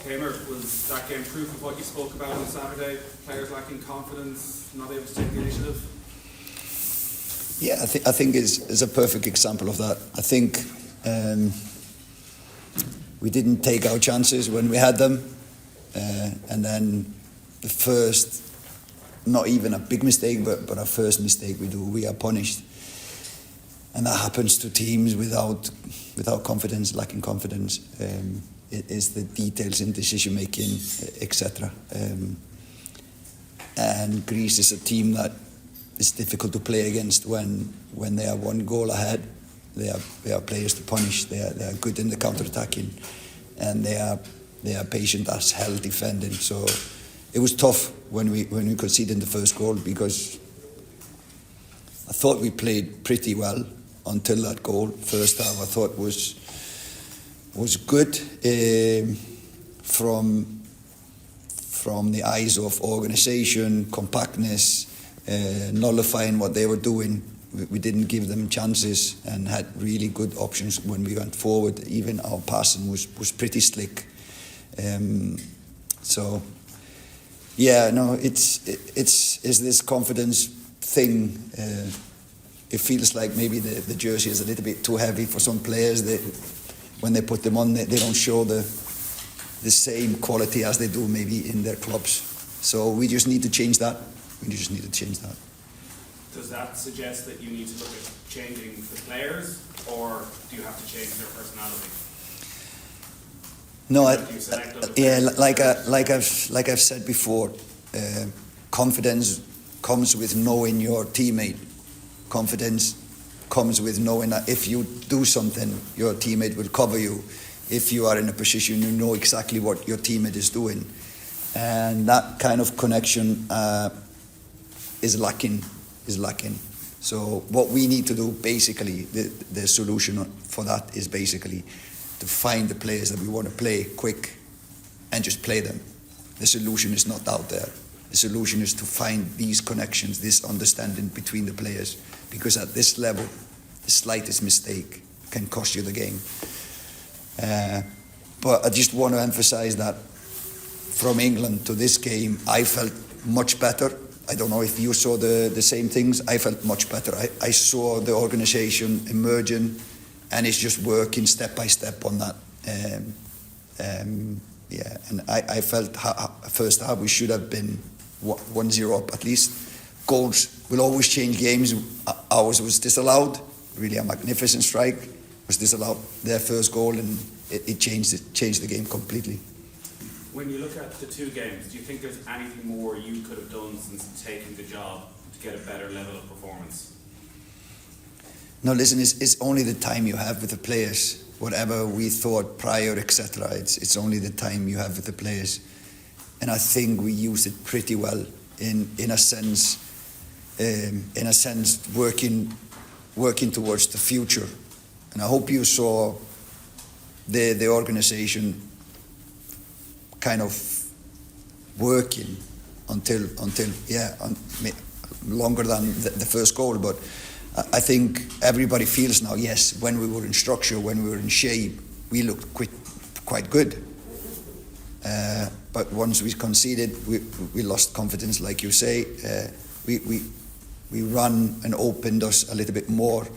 Heimir, was that game proof of what you spoke about on Saturday? Players lacking confidence, not able to take the initiative? Yeah, I think is a perfect example of that. I think we didn't take our chances when we had them, and then the first, not even a big mistake, but our first mistake we are punished, and that happens to teams without confidence, lacking confidence. It is the details in decision making, etc. And Greece is a team that is difficult to play against when they are one goal ahead. They are players to punish. They are good in the counter-attacking, and they are patient as hell defending. So it was tough when we conceded the first goal, because I thought we played pretty well until that goal. First half I thought was good from the eyes of organisation, compactness, nullifying what they were doing. We didn't give them chances and had really good options when we went forward. Even our passing was pretty slick. So yeah, no, it's this confidence thing. It feels like maybe the jersey is a little bit too heavy for some players. When they put them on, they don't show the same quality as they do maybe in their clubs. So we just need to change that. Does that suggest that you need to look at changing the players, or do you have to change their personality? No, like I've said before, confidence comes with knowing your teammate. Confidence comes with knowing that if you do something, your teammate will cover you. If you are in a position, you know exactly what your teammate is doing, and that kind of connection is lacking. So what we need to do, basically, the solution for that is basically to find the players that we want to play quick and just play them. The solution is not out there. The solution is to find these connections, this understanding between the players, because at this level, the slightest mistake can cost you the game. But I just want to emphasize that from England to this game, I felt much better. I don't know if you saw the same things. I felt much better. I saw the organisation emerging, and it's just working step by step on that. And I felt first half we should have been 1-0 up at least. Goals will always change games. Ours was disallowed. Really a magnificent strike. Was disallowed. Their first goal, and it changed the game completely. When you look at the two games, do you think there's anything more you could have done since taking the job to get a better level of performance? No, listen, it's only the time you have with the players. Whatever we thought prior, etc., it's only the time you have with the players. And I think we used it pretty well in a sense, working towards the future. And I hope you saw the organisation kind of working until longer than the first goal. But I think everybody feels now, yes, when we were in structure, when we were in shape, we looked quite good. But once we conceded, we lost confidence, like you say. We ran and opened us a little bit more.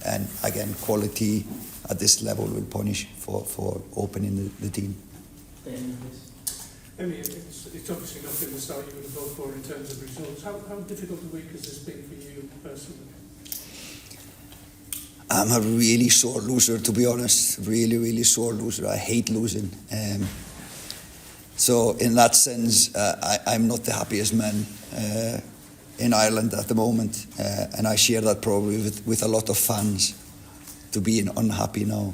And again, quality at this level will punish for opening the team. I mean, it's obviously not been the start you would have hoped for in terms of results. How difficult a week has this been for you personally? I'm a really sore loser, to be honest. Really, really sore loser. I hate losing. So in that sense, I'm not the happiest man in Ireland at the moment. And I share that probably with a lot of fans, to be unhappy now.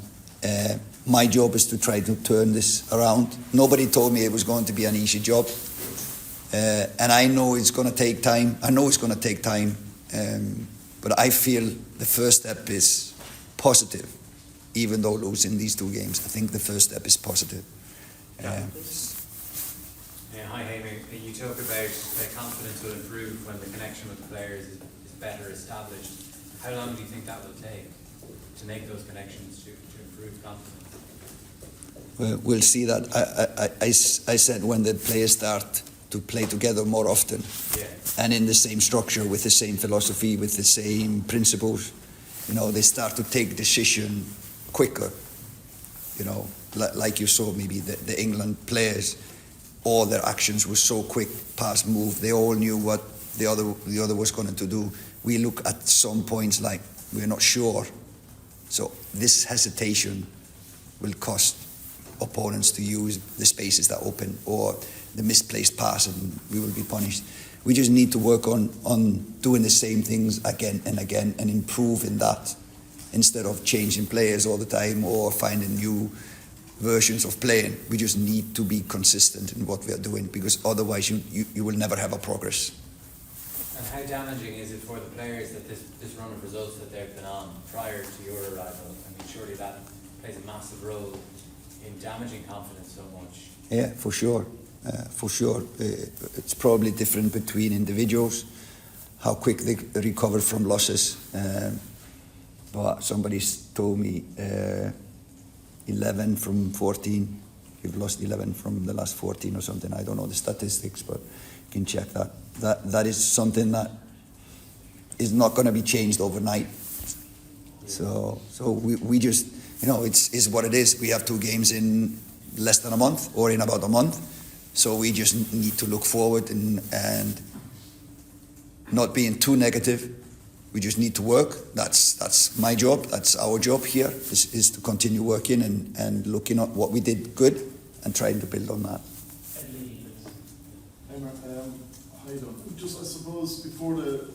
My job is to try to turn this around. Nobody told me it was going to be an easy job. And I know it's going to take time. But I feel the first step is positive, even though losing these two games. I think the first step is positive. Hi, Heimir. You talk about confidence will improve when the connection with the players is better established. How long do you think that will take to make those connections to improve confidence? we'll see that. I said when the players start to play together more often, and in the same structure, with the same philosophy, with the same principles, they start to take decision quicker. Like you saw, maybe the England players, all their actions were so quick, pass, move. They all knew what the other was going to do. We look at some points like we're not sure. So this hesitation will cost opponents to use the spaces that open or the misplaced pass, and we will be punished. We just need to work on doing the same things again and again and improve in that, instead of changing players all the time or finding new versions of playing. We just need to be consistent in what we are doing, because otherwise you will never have a progress. And how damaging is it for the players that this run of results that they've been on prior to your arrival? I mean, surely that plays a massive role in damaging confidence so much. Yeah, for sure. It's probably different between individuals, how quick they recover from losses. But somebody's told me 11 from 14. We've lost 11 from the last 14 or something. I don't know the statistics, but you can check that. That is something that is not going to be changed overnight. So we just, it's what it is. We have 2 games in less than a month, or in about a month. So we just need to look forward and not being too negative. We just need to work. That's my job. That's our job here, is to continue working and looking at what we did good and trying to build on that. Just, I suppose, before the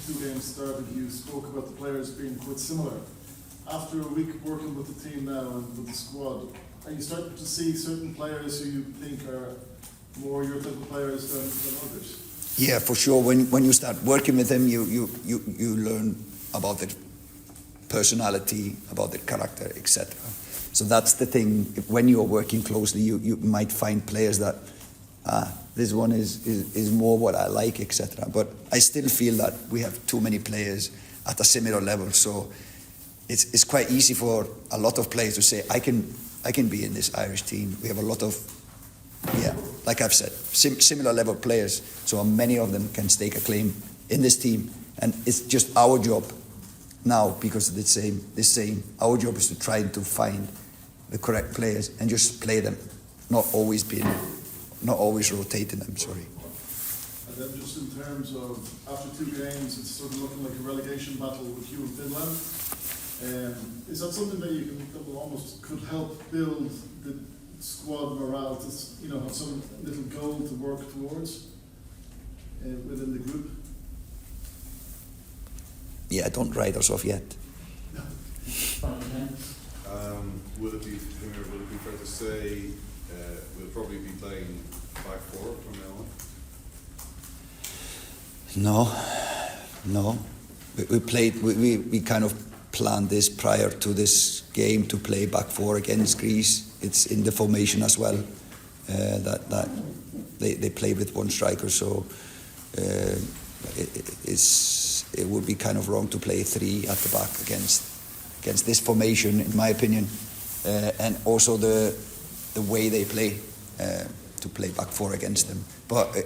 2 games started, you spoke about the players being quite similar. After a week working with the team now and with the squad, are you starting to see certain players who you think are more your type of players than others? Yeah, for sure. When you start working with them, you learn about their personality, about their character, etc. So that's the thing. When you are working closely, you might find players that this one is more what I like, etc. But I still feel that we have too many players at a similar level. So it's quite easy for a lot of players to say, I can be in this Irish team. We have a lot of, like I've said, similar level players. So many of them can stake a claim in this team. And it's just our job now, because of the same. Our job is to try to find the correct players and just play them, not always rotating them. Sorry. And then just in terms of, after 2 games, it's sort of looking like a relegation battle with you and Finland. Is that something that will almost could help build the squad morale to have some little goal to work towards within the group? Yeah, don't write us off yet. Will it be fair to say we'll probably be playing back 4 from now on? No. We kind of planned this prior to this game to play back 4 against Greece. It's in the formation as well, that they play with 1 striker, so it would be kind of wrong to play 3 at the back against this formation, in my opinion, and also the way they play, to play back 4 against them. But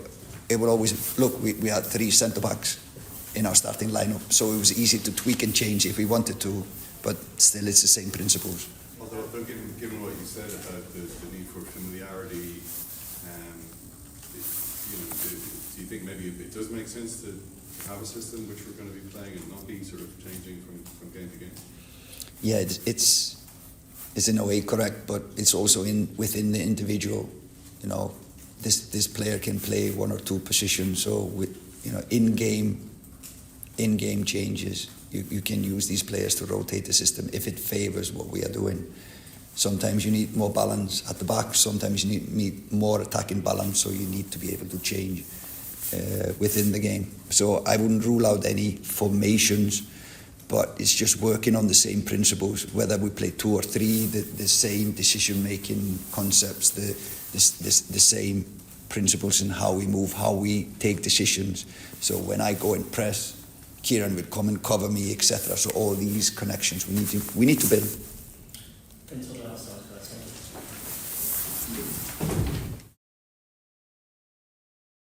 it will always look. We had 3 centre backs in our starting lineup, so it was easy to tweak and change if we wanted to, but still it's the same principles. Although given what you said about the need for familiarity, do you think maybe it does make sense to have a system which we're going to be playing and not be sort of changing from game to game? Yeah, it's in a way correct, but it's also within the individual. This player can play 1 or 2 positions, so with in-game changes, you can use these players to rotate the system if it favours what we are doing. Sometimes you need more balance at the back, sometimes you need more attacking balance, so you need to be able to change within the game. So I wouldn't rule out any formations, but it's just working on the same principles, whether we play 2 or 3, the same decision-making concepts, the same principles in how we move, how we take decisions. So when I go and press, Kieran will come and cover me, etc. So all these connections we need to build.